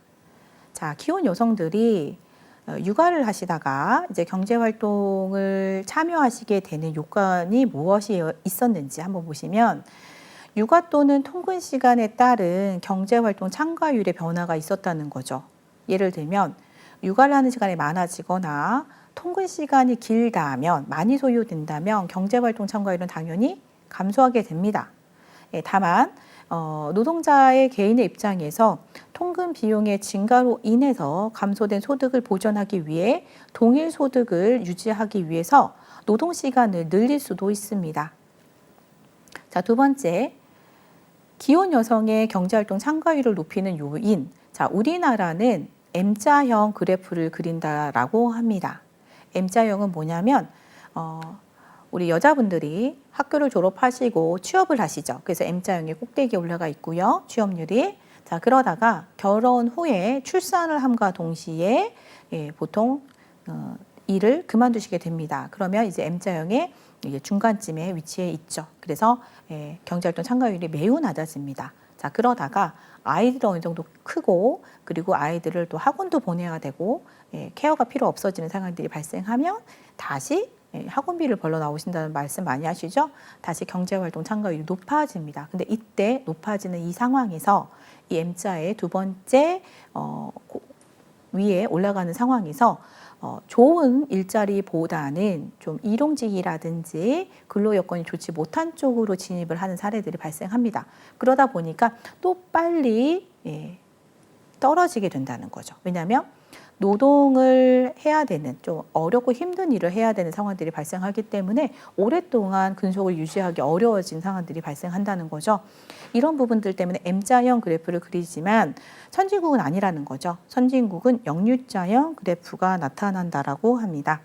자, 기혼 여성들이 육아를 하시다가 이제 경제활동을 참여하시게 되는 요건이 무엇이 있었는지 한번 보시면 육아 또는 통근 시간에 따른 경제활동 참가율의 변화가 있었다는 거죠. 예를 들면 육아를 하는 시간이 많아지거나 통근 시간이 길다면 많이 소요된다면 경제활동 참가율은 당연히 감소하게 됩니다. 다만 노동자의 개인의 입장에서 통근 비용의 증가로 인해서 감소된 소득을 보전하기 위해 동일 소득을 유지하기 위해서 노동 시간을 늘릴 수도 있습니다. 자, 두 번째, 기혼 여성의 경제활동 참가율을 높이는 요인. 자, 우리나라는 M자형 그래프를 그린다라고 합니다. M자형은 뭐냐면 우리 여자분들이 학교를 졸업하시고 취업을 하시죠. 그래서 M자형이 꼭대기에 올라가 있고요. 취업률이. 자, 그러다가 결혼 후에 출산을 함과 동시에 보통 일을 그만두시게 됩니다. 그러면 이제 M자형의 중간쯤에 위치해 있죠. 그래서 경제활동 참가율이 매우 낮아집니다. 자, 그러다가 아이들이 어느 정도 크고 그리고 아이들을 또 학원도 보내야 되고 케어가 필요 없어지는 상황들이 발생하면 다시 학원비를 벌러 나오신다는 말씀 많이 하시죠? 다시 경제활동 참가율이 높아집니다. 근데 이때 높아지는 이 상황에서 이 M자의 두 번째 위에 올라가는 상황에서 좋은 일자리보다는 좀 일용직이라든지 근로 여건이 좋지 못한 쪽으로 진입을 하는 사례들이 발생합니다. 그러다 보니까 또 빨리 떨어지게 된다는 거죠. 왜냐하면 노동을 해야 되는 좀 어렵고 힘든 일을 해야 되는 상황들이 발생하기 때문에 오랫동안 근속을 유지하기 어려워진 상황들이 발생한다는 거죠. 이런 부분들 때문에 M자형 그래프를 그리지만 선진국은 아니라는 거죠. 선진국은 영유자형 그래프가 나타난다라고 합니다.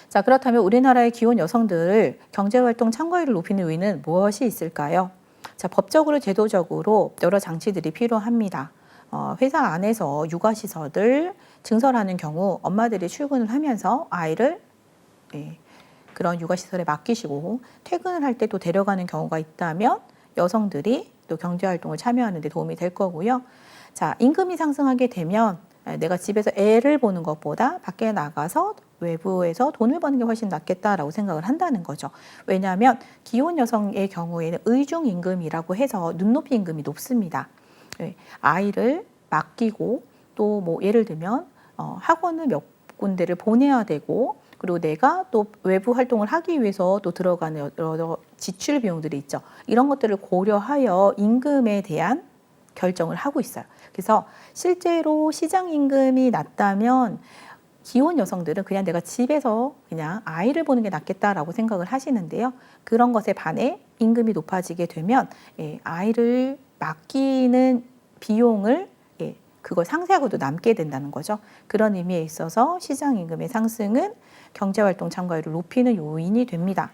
자, 그렇다면 우리나라의 기혼 여성들 경제활동 참가율을 높이는 요인은 무엇이 있을까요? 자, 법적으로 제도적으로 여러 장치들이 필요합니다. 회사 안에서 육아시설을 증설하는 경우 엄마들이 출근을 하면서 아이를 그런 육아시설에 맡기시고 퇴근을 할 때 또 데려가는 경우가 있다면 여성들이 또 경제활동을 참여하는 데 도움이 될 거고요. 자, 임금이 상승하게 되면 내가 집에서 애를 보는 것보다 밖에 나가서 외부에서 돈을 버는 게 훨씬 낫겠다라고 생각을 한다는 거죠. 왜냐하면 기혼 여성의 경우에는 의중 임금이라고 해서 눈높이 임금이 높습니다. 아이를 맡기고 또 뭐 예를 들면 학원을 몇 군데를 보내야 되고 그리고 내가 또 외부 활동을 하기 위해서 또 들어가는 여러 지출 비용들이 있죠. 이런 것들을 고려하여 임금에 대한 결정을 하고 있어요. 그래서 실제로 시장 임금이 낮다면 기혼 여성들은 그냥 내가 집에서 그냥 아이를 보는 게 낫겠다라고 생각을 하시는데요. 그런 것에 반해 임금이 높아지게 되면 아이를 맡기는 비용을 그걸 상쇄하고도 남게 된다는 거죠. 그런 의미에 있어서 시장 임금의 상승은 경제활동 참가율을 높이는 요인이 됩니다.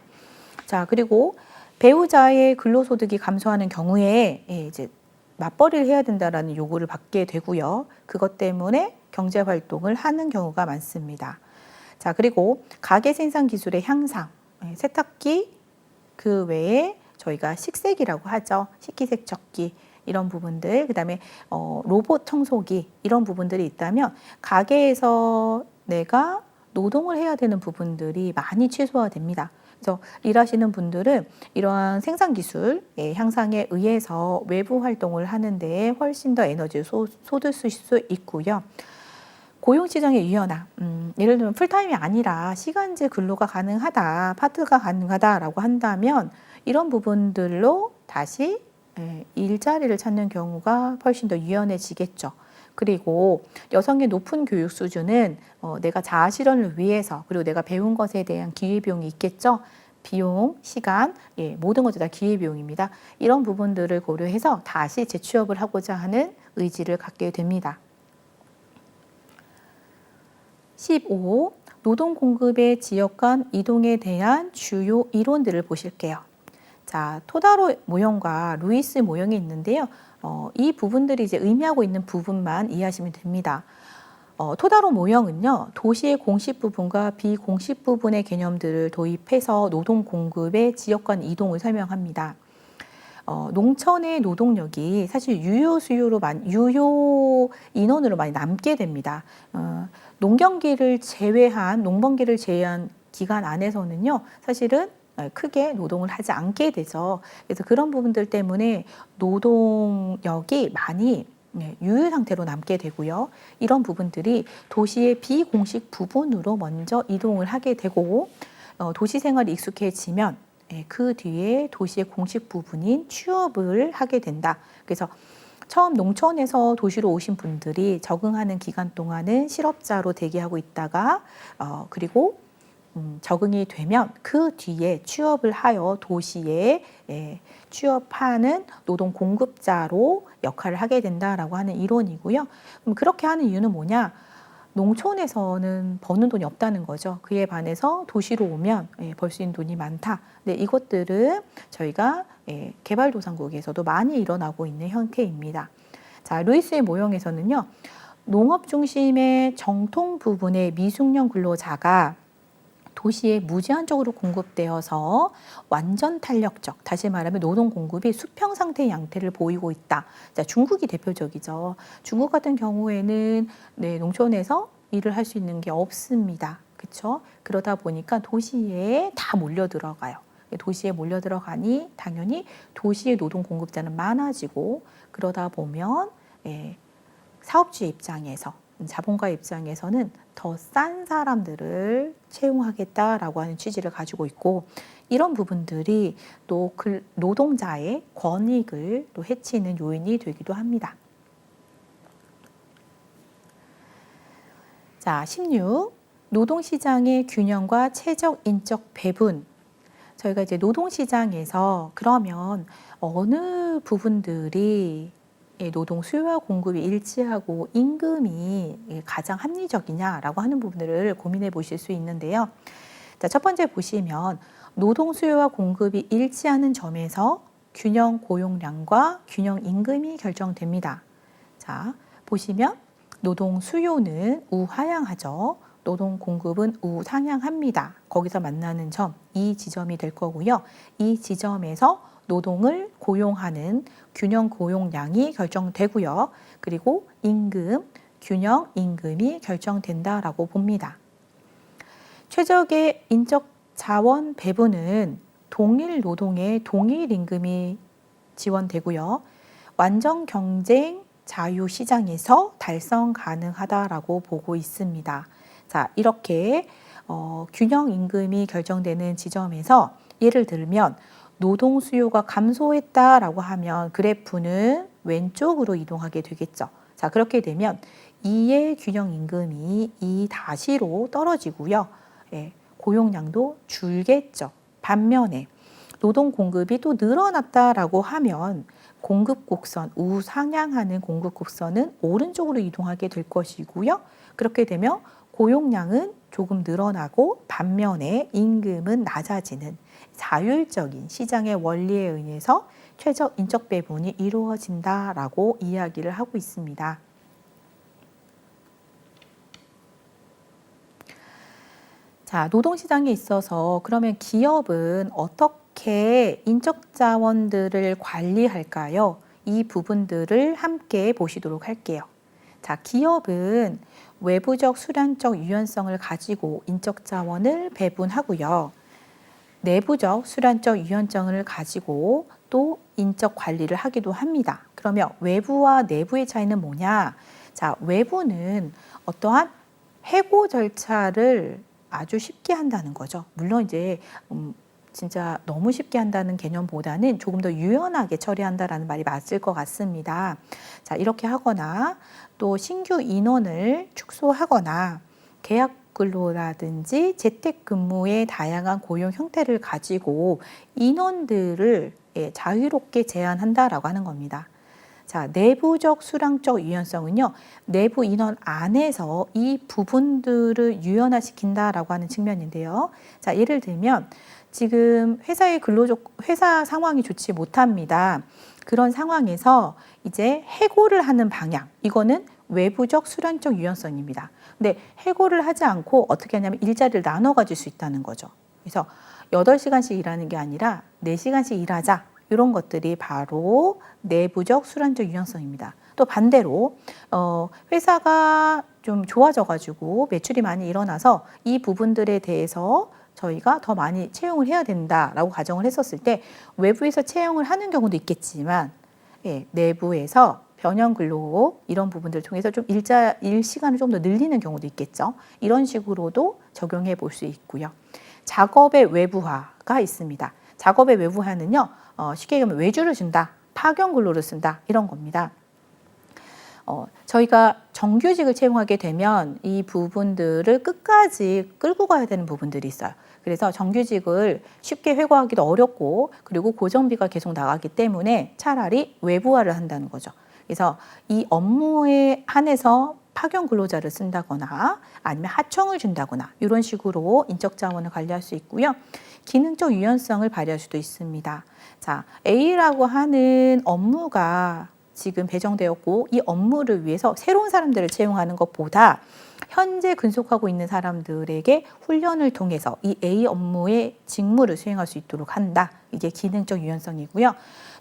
자, 그리고 배우자의 근로소득이 감소하는 경우에 이제 맞벌이를 해야 된다라는 요구를 받게 되고요. 그것 때문에 경제활동을 하는 경우가 많습니다. 자, 그리고 가계 생산 기술의 향상, 세탁기, 그 외에 저희가 식세기라고 하죠. 식기세척기 이런 부분들, 그다음에 로봇 청소기 이런 부분들이 있다면 가게에서 내가 노동을 해야 되는 부분들이 많이 최소화됩니다. 그래서 일하시는 분들은 이러한 생산 기술의 향상에 의해서 외부 활동을 하는 데 훨씬 더 에너지를 쏟으실 수 있고요. 고용시장의 유연화, 예를 들면 풀타임이 아니라 시간제 근로가 가능하다, 파트가 가능하다라고 한다면 이런 부분들로 다시 일자리를 찾는 경우가 훨씬 더 유연해지겠죠. 그리고 여성의 높은 교육 수준은 내가 자아 실현을 위해서 그리고 내가 배운 것에 대한 기회비용이 있겠죠. 비용, 시간, 모든 것이 다 기회비용입니다. 이런 부분들을 고려해서 다시 재취업을 하고자 하는 의지를 갖게 됩니다. 15. 노동 공급의 지역 간 이동에 대한 주요 이론들을 보실게요. 자, 토다로 모형과 루이스 모형이 있는데요. 이 부분들이 이제 의미하고 있는 부분만 이해하시면 됩니다. 토다로 모형은요, 도시의 공식 부분과 비공식 부분의 개념들을 도입해서 노동 공급의 지역 간 이동을 설명합니다. 농촌의 노동력이 사실 유효 인원으로 많이 남게 됩니다. 농번기를 제외한 기간 안에서는요, 사실은 크게 노동을 하지 않게 되죠. 그래서 그런 부분들 때문에 노동력이 많이 유효 상태로 남게 되고요. 이런 부분들이 도시의 비공식 부분으로 먼저 이동을 하게 되고 도시 생활이 익숙해지면 그 뒤에 도시의 공식 부분인 취업을 하게 된다. 그래서 처음 농촌에서 도시로 오신 분들이 적응하는 기간 동안은 실업자로 대기하고 있다가 그리고 적응이 되면 그 뒤에 취업을 하여 도시에 취업하는 노동 공급자로 역할을 하게 된다라고 하는 이론이고요. 그럼 그렇게 하는 이유는 뭐냐? 농촌에서는 버는 돈이 없다는 거죠. 그에 반해서 도시로 오면 벌 수 있는 돈이 많다. 네, 이것들은 저희가 개발도상국에서도 많이 일어나고 있는 형태입니다. 자, 루이스의 모형에서는요, 농업 중심의 정통 부분의 미숙련 근로자가 도시에 무제한적으로 공급되어서 완전 탄력적, 다시 말하면 노동 공급이 수평 상태의 양태를 보이고 있다. 자, 중국이 대표적이죠. 중국 같은 경우에는 농촌에서 일을 할 수 있는 게 없습니다. 그렇죠? 그러다 보니까 도시에 다 몰려 들어가요. 도시에 몰려 들어가니 당연히 도시의 노동 공급자는 많아지고 그러다 보면 사업주의 입장에서 자본가 입장에서는 더 싼 사람들을 채용하겠다라고 하는 취지를 가지고 있고 이런 부분들이 또 노동자의 권익을 또 해치는 요인이 되기도 합니다. 자, 16. 노동시장의 균형과 최적 인적 배분. 저희가 이제 노동시장에서 그러면 어느 부분들이 노동 수요와 공급이 일치하고 임금이 가장 합리적이냐라고 하는 부분들을 고민해 보실 수 있는데요. 자, 첫 번째 보시면 노동 수요와 공급이 일치하는 점에서 균형 고용량과 균형 임금이 결정됩니다. 자, 보시면 노동 수요는 우하향하죠. 노동 공급은 우상향합니다. 거기서 만나는 점, 이 지점이 될 거고요. 이 지점에서 노동을 고용하는 균형 고용량이 결정되고요. 그리고 임금, 균형 임금이 결정된다라고 봅니다. 최적의 인적 자원 배분은 동일 노동의 동일 임금이 지원되고요. 완전 경쟁 자유 시장에서 달성 가능하다라고 보고 있습니다. 자, 이렇게 균형 임금이 결정되는 지점에서 예를 들면 노동 수요가 감소했다라고 하면 그래프는 왼쪽으로 이동하게 되겠죠. 자, 그렇게 되면 2의 균형 임금이 2-로 떨어지고요. 예, 고용량도 줄겠죠. 반면에 노동 공급이 또 늘어났다라고 하면 공급 곡선, 우상향하는 공급 곡선은 오른쪽으로 이동하게 될 것이고요. 그렇게 되면 고용량은 조금 늘어나고 반면에 임금은 낮아지는 자율적인 시장의 원리에 의해서 최적 인적 배분이 이루어진다라고 이야기를 하고 있습니다. 자, 노동시장에 있어서 그러면 기업은 어떻게 인적 자원들을 관리할까요? 이 부분들을 함께 보시도록 할게요. 자, 기업은 외부적 수량적 유연성을 가지고 인적 자원을 배분하고요. 내부적 수량적 유연성을 가지고 또 인적 관리를 하기도 합니다. 그러면 외부와 내부의 차이는 뭐냐? 자, 외부는 어떠한 해고 절차를 아주 쉽게 한다는 거죠. 물론 이제 진짜 너무 쉽게 한다는 개념보다는 조금 더 유연하게 처리한다라는 말이 맞을 것 같습니다. 자, 이렇게 하거나 또 신규 인원을 축소하거나 계약 근로라든지 재택근무의 다양한 고용 형태를 가지고 인원들을 자유롭게 제한한다라고 하는 겁니다. 자, 내부적 수량적 유연성은요, 내부 인원 안에서 이 부분들을 유연화시킨다라고 하는 측면인데요. 자, 예를 들면 지금 회사 상황이 좋지 못합니다. 그런 상황에서 이제 해고를 하는 방향, 이거는 외부적 수량적 유연성입니다. 근데 해고를 하지 않고 어떻게 하냐면 일자리를 나눠 가질 수 있다는 거죠. 그래서 8시간씩 일하는 게 아니라 4시간씩 일하자. 이런 것들이 바로 내부적 수량적 유연성입니다. 또 반대로 회사가 좀 좋아져가지고 매출이 많이 일어나서 이 부분들에 대해서 저희가 더 많이 채용을 해야 된다라고 가정을 했었을 때 외부에서 채용을 하는 경우도 있겠지만 내부에서 변형 근로 이런 부분들을 통해서 좀 일 시간을 좀 더 늘리는 경우도 있겠죠. 이런 식으로도 적용해 볼 수 있고요. 작업의 외부화가 있습니다. 작업의 외부화는요. 쉽게 얘기하면 외주를 준다, 파견 근로를 쓴다 이런 겁니다. 저희가 정규직을 채용하게 되면 이 부분들을 끝까지 끌고 가야 되는 부분들이 있어요. 그래서 정규직을 쉽게 회고하기도 어렵고 그리고 고정비가 계속 나가기 때문에 차라리 외부화를 한다는 거죠. 그래서 이 업무에 한해서 파견 근로자를 쓴다거나 아니면 하청을 준다거나 이런 식으로 인적 자원을 관리할 수 있고요. 기능적 유연성을 발휘할 수도 있습니다. 자, A라고 하는 업무가 지금 배정되었고 이 업무를 위해서 새로운 사람들을 채용하는 것보다 현재 근속하고 있는 사람들에게 훈련을 통해서 이 A 업무의 직무를 수행할 수 있도록 한다. 이게 기능적 유연성이고요.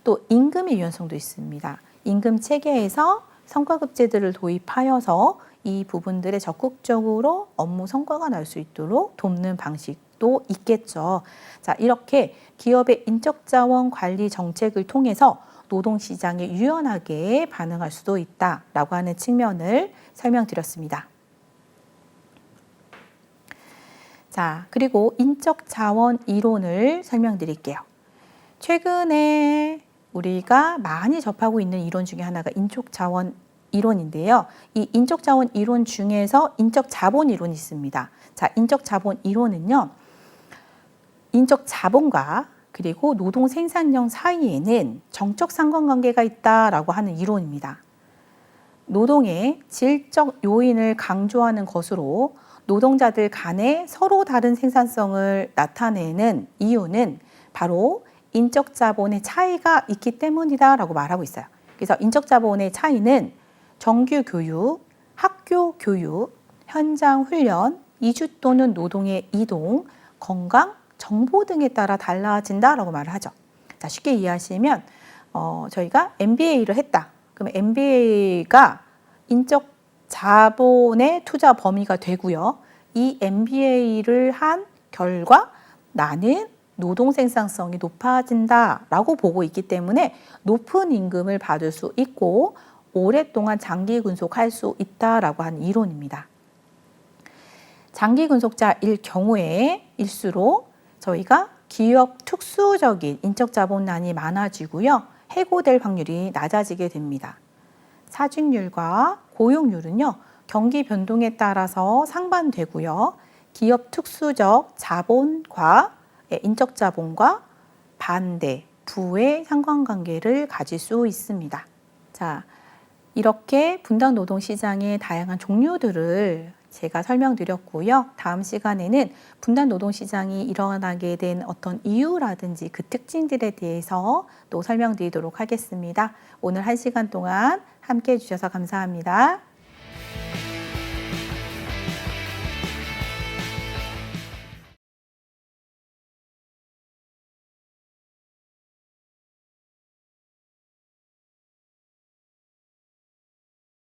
또 임금의 유연성도 있습니다. 임금 체계에서 성과급제들을 도입하여서 이 부분들에 적극적으로 업무 성과가 날 수 있도록 돕는 방식도 있겠죠. 자, 이렇게 기업의 인적자원 관리 정책을 통해서 노동시장에 유연하게 반응할 수도 있다라고 하는 측면을 설명드렸습니다. 자, 그리고 인적자원 이론을 설명드릴게요. 최근에 우리가 많이 접하고 있는 이론 중에 하나가 인적자원 이론인데요. 이 인적자원 이론 중에서 인적자본 이론이 있습니다. 자, 인적자본 이론은요. 인적자본과 그리고 노동 생산력 사이에는 정적 상관관계가 있다라고 하는 이론입니다. 노동의 질적 요인을 강조하는 것으로 노동자들 간에 서로 다른 생산성을 나타내는 이유는 바로 인적 자본의 차이가 있기 때문이다라고 말하고 있어요. 그래서 인적 자본의 차이는 정규 교육, 학교 교육, 현장 훈련, 이주 또는 노동의 이동, 건강, 정보 등에 따라 달라진다라고 말을 하죠. 자, 쉽게 이해하시면 저희가 MBA를 했다. 그러면 MBA가 인적 자본의 투자 범위가 되고요. 이 MBA를 한 결과 나는 노동 생산성이 높아진다라고 보고 있기 때문에 높은 임금을 받을 수 있고 오랫동안 장기 근속할 수 있다라고 하는 이론입니다. 장기 근속자일 경우에일수록 저희가 기업 특수적인 인적 자본난이 많아지고요. 해고될 확률이 낮아지게 됩니다. 사직률과 고용률은요. 경기 변동에 따라서 상반되고요. 기업 특수적 자본과 인적 자본과 반대, 부의 상관관계를 가질 수 있습니다. 자, 이렇게 분당 노동 시장의 다양한 종류들을 제가 설명드렸고요. 다음 시간에는 분당 노동 시장이 일어나게 된 어떤 이유라든지 그 특징들에 대해서 또 설명드리도록 하겠습니다. 오늘 1시간 동안 함께 해주셔서 감사합니다.